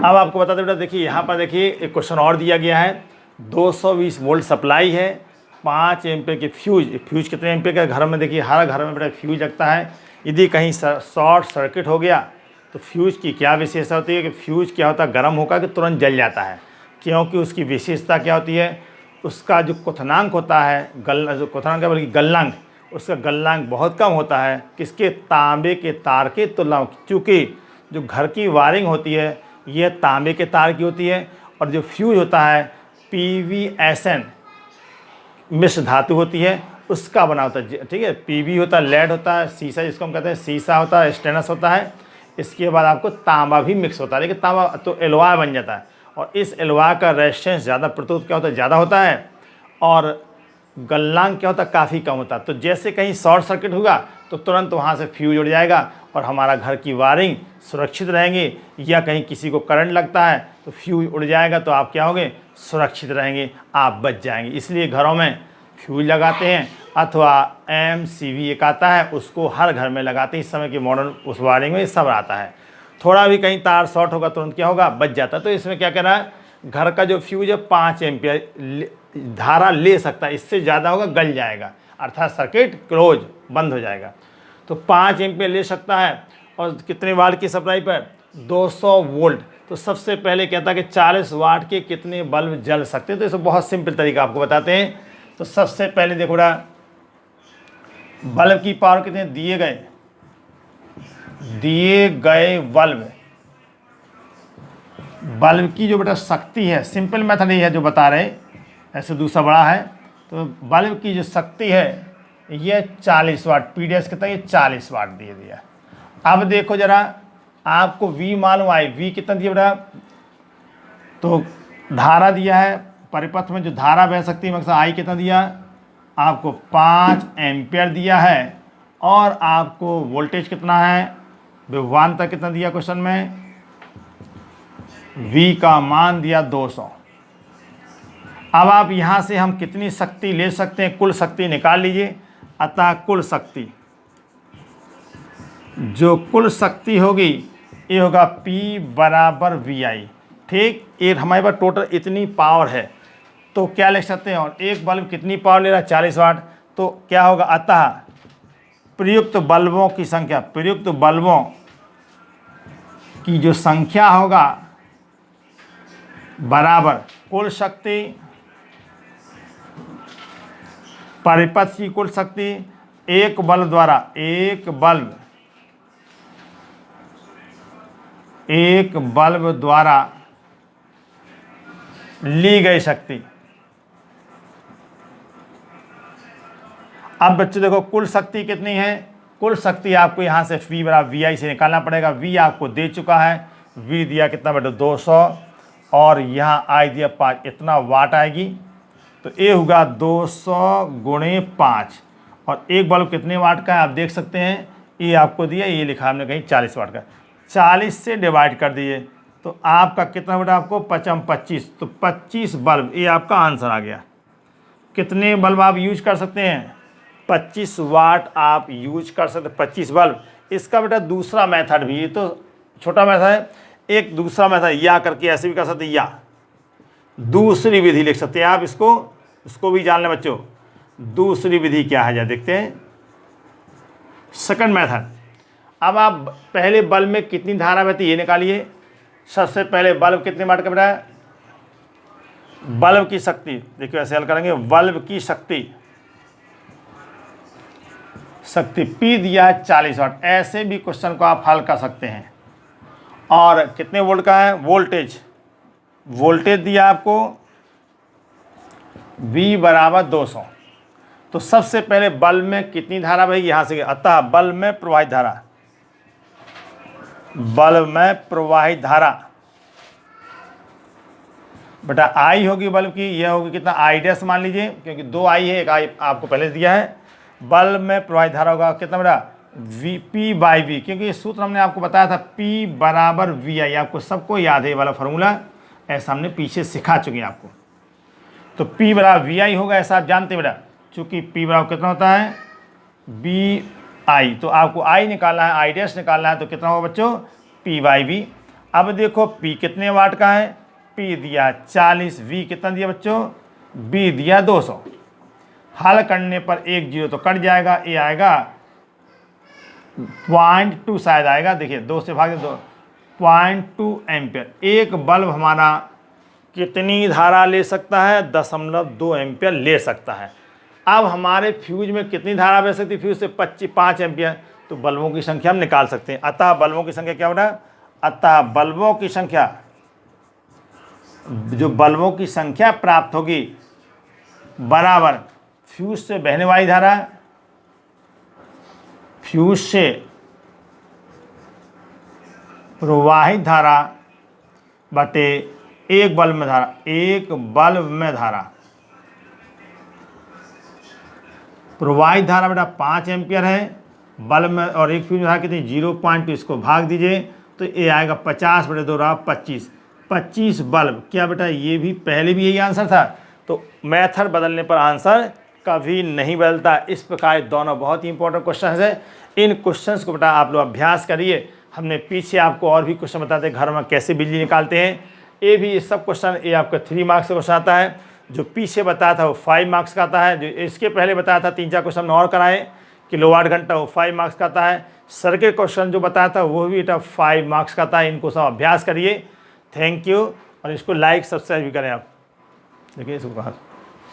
अब आपको बताते बेटा, देखिए यहाँ पर देखिए एक क्वेश्चन और दिया गया है। 220 वोल्ट सप्लाई है, 5 एम्पीयर की फ्यूज कितने एम्पीयर का? घर में देखिए हर घर में बेटा फ्यूज लगता है। यदि कहीं शॉर्ट सर्किट हो गया तो फ्यूज की क्या विशेषता होती है कि फ्यूज क्या होता है, गर्म होकर कि तुरंत जल जाता है। क्योंकि उसकी विशेषता क्या होती है, उसका जो क्वथनांक होता है, जो क्वथनांक है बल्कि गलनांक, उसका गलनांक बहुत कम होता है। किसके? तांबे के तार के तुलना में। चूँकि जो घर की वायरिंग होती है ये तांबे के तार की होती है, और जो फ्यूज होता है PVSN मिश्र धातु होती है उसका बना होता है। ठीक है, PV होता है, लेड होता है, शीशा जिसको हम कहते हैं शीशा होता है, स्टेनस होता है। इसके बाद आपको तांबा भी मिक्स होता है, लेकिन तांबा तो एलॉय बन जाता है, और इस एलॉय का रेजिस्टेंस ज़्यादा, प्रतिरोध क्या होता है, ज़्यादा होता है, और गलनांक क्या होता है, काफ़ी कम होता है। तो जैसे कहीं शॉर्ट सर्किट होगा तो तुरंत वहाँ से फ्यूज उड़ जाएगा और हमारा घर की वायरिंग सुरक्षित रहेंगे। या कहीं किसी को करंट लगता है तो फ्यूज उड़ जाएगा, तो आप क्या होंगे, सुरक्षित रहेंगे, आप बच जाएंगे। इसलिए घरों में फ्यूज लगाते हैं, अथवा MCV एक आता है उसको हर घर में लगाते हैं। इस समय की मॉडर्न उस वायरिंग में सब आता है। थोड़ा भी कहीं तार शॉर्ट होगा तुरंत क्या होगा, बच जाता है। तो इसमें क्या कहना है, घर का जो फ्यूज है 5 एम्पीयर धारा ले सकता है, इससे ज़्यादा होगा गल जाएगा, अर्थात सर्किट क्लोज, बंद हो जाएगा। तो 5 एम्पीयर ले सकता है, और कितने वाट की सप्लाई पर? 200 वोल्ट। तो सबसे पहले कहता है कि 40 वाट के कितने बल्ब जल सकते हैं। तो इसे बहुत सिंपल तरीका आपको बताते हैं। तो सबसे पहले देखो ना, बल्ब की पावर कितने दिए गए बल्ब की जो बेटा शक्ति है, सिंपल मेथड ही है जो बता रहे, ऐसे दूसरा बड़ा है। तो बल्ब की जो शक्ति है ये 40 वाट, PDS कितना, ये 40 वाट दिए दिया। अब देखो जरा, आपको V मालूम आए, V कितना दिया बेटा, तो धारा दिया है, परिपथ में जो धारा बह सकती है मकसद I कितना दिया आपको, 5 एम्पियर दिया है, और आपको वोल्टेज कितना है, विभवांतर कितना दिया क्वेश्चन में, V का मान दिया 200। अब आप यहाँ से हम कितनी शक्ति ले सकते हैं, कुल शक्ति निकाल लीजिए। अतः कुल शक्ति, जो कुल शक्ति होगी ये होगा P बराबर VI। ठीक, ये हमारे पास टोटल इतनी पावर है, तो क्या लिख सकते हैं, और एक बल्ब कितनी पावर ले रहा है, 40 वाट। तो क्या होगा, अतः प्रयुक्त बल्बों की संख्या, प्रयुक्त बल्बों की जो संख्या होगा बराबर कुल शक्ति, परिपथ की कुल शक्ति, एक बल्ब द्वारा ली गई शक्ति। अब बच्चों देखो कुल शक्ति कितनी है, कुल शक्ति आपको यहाँ से V बराबर VI से निकालना पड़ेगा। V आपको दे चुका है, V दिया कितना बेटा 200, और यहाँ I दिया 5, इतना वाट आएगी। तो ये होगा 200 गुणे 5, और एक बल्ब कितने वाट का है आप देख सकते हैं, ये आपको दिया, ये लिखा हमने कहीं 40 वाट का। 40 से डिवाइड कर दिए तो आपका कितना बेटा, आपको 25, तो 25 बल्ब, ये आपका आंसर आ गया। कितने बल्ब आप यूज कर सकते हैं, 25 वाट आप यूज कर सकते हैं, 25 बल्ब। इसका बेटा दूसरा मेथड भी, ये तो छोटा मेथड है, एक दूसरा मेथड या करके ऐसे भी कर सकते हैं, या दूसरी विधि लिख सकते हैं आप। इसको भी जान लें बच्चों, दूसरी विधि क्या है, जा देखते हैं। सेकंड मेथड, अब आप पहले बल्ब में कितनी धारा बहती है ये निकालिए। सबसे पहले बल्ब कितने वाट का बेटा, बल्ब की शक्ति, देखिए ऐसे हल करेंगे, बल्ब की शक्ति P दिया है 40 वाट। ऐसे भी क्वेश्चन को आप हल कर सकते हैं। और कितने वोल्ट का है, वोल्टेज दिया आपको V बराबर 200। तो सबसे पहले बल्ब में कितनी धारा बहेगी, यहाँ से, अतः बल्ब में प्रवाहित धारा बेटा I होगी बल्ब की, यह होगी कितना I' मान लीजिए, क्योंकि 2 I है, एक I आपको पहले दिया है। बल्ब में प्रवाहित धारा होगा कितना बेटा, P/V, क्योंकि ये सूत्र हमने आपको बताया था, P बराबर VI, आपको सबको याद है ये वाला फॉर्मूला, ऐसा हमने पीछे सिखा चुके हैं आपको। तो P बराबर VI होगा, ऐसा आप जानते हैं बेटा, चूँकि P बराबर कितना होता है VI, तो आपको I निकालना है, I' निकालना है, तो कितना होगा बच्चों, P/V। अब देखो P कितने वाट का है, P दिया 40, V कितना दिया बच्चों, B दिया 200। हल करने पर एक जीरो तो कट जाएगा, ये आएगा 0.2 शायद आएगा, देखिए 2 से भाग दो, 0.2 एम्पियर। एक बल्ब हमारा कितनी धारा ले सकता है, 0.2 एम्पियर ले सकता है। अब हमारे फ्यूज में कितनी धारा बह सकती है, फ्यूज से 5 एम्पियर, तो बल्बों की संख्या हम निकाल सकते हैं। अतः बल्बों की संख्या क्या बना, अतः बल्बों की संख्या, जो बल्बों की संख्या प्राप्त होगी बराबर फ्यूज से बहने वाली धारा, फ्यूज से प्रवाहित धारा बटे एक बल्ब में धारा, एक बल्ब में धारा, प्रवाहित धारा बेटा 5 एम्पियर है बल्ब में, और एक फ्यूज में धारा कितनी 0.2, इसको भाग दीजिए तो ये आएगा 50 बटे 2 रहा 25, 25 बल्ब। क्या बेटा ये भी पहले भी यही आंसर था, तो मेथड बदलने पर आंसर कभी नहीं बदलता। इस प्रकार दोनों बहुत ही इंपॉर्टेंट क्वेश्चन है। इन क्वेश्चंस को बेटा आप लोग अभ्यास करिए। हमने पीछे आपको और भी क्वेश्चन बताते घर में कैसे बिजली निकालते हैं, ये भी, ये सब क्वेश्चन ये आपका 3 मार्क्स का क्वेश्चन आता है। जो पीछे बताया था वो 5 मार्क्स का आता है। जो इसके पहले बताया था 3-4 क्वेश्चन और कराए किलोवाट घंटा, वो 5 मार्क्स का आता है। सर्किट क्वेश्चन जो बताया था वो भी बेटा 5 मार्क्स का आता है। इनको सब अभ्यास करिए। थैंक यू, और इसको लाइक सब्सक्राइब भी करें आप। देखिए इसको कहा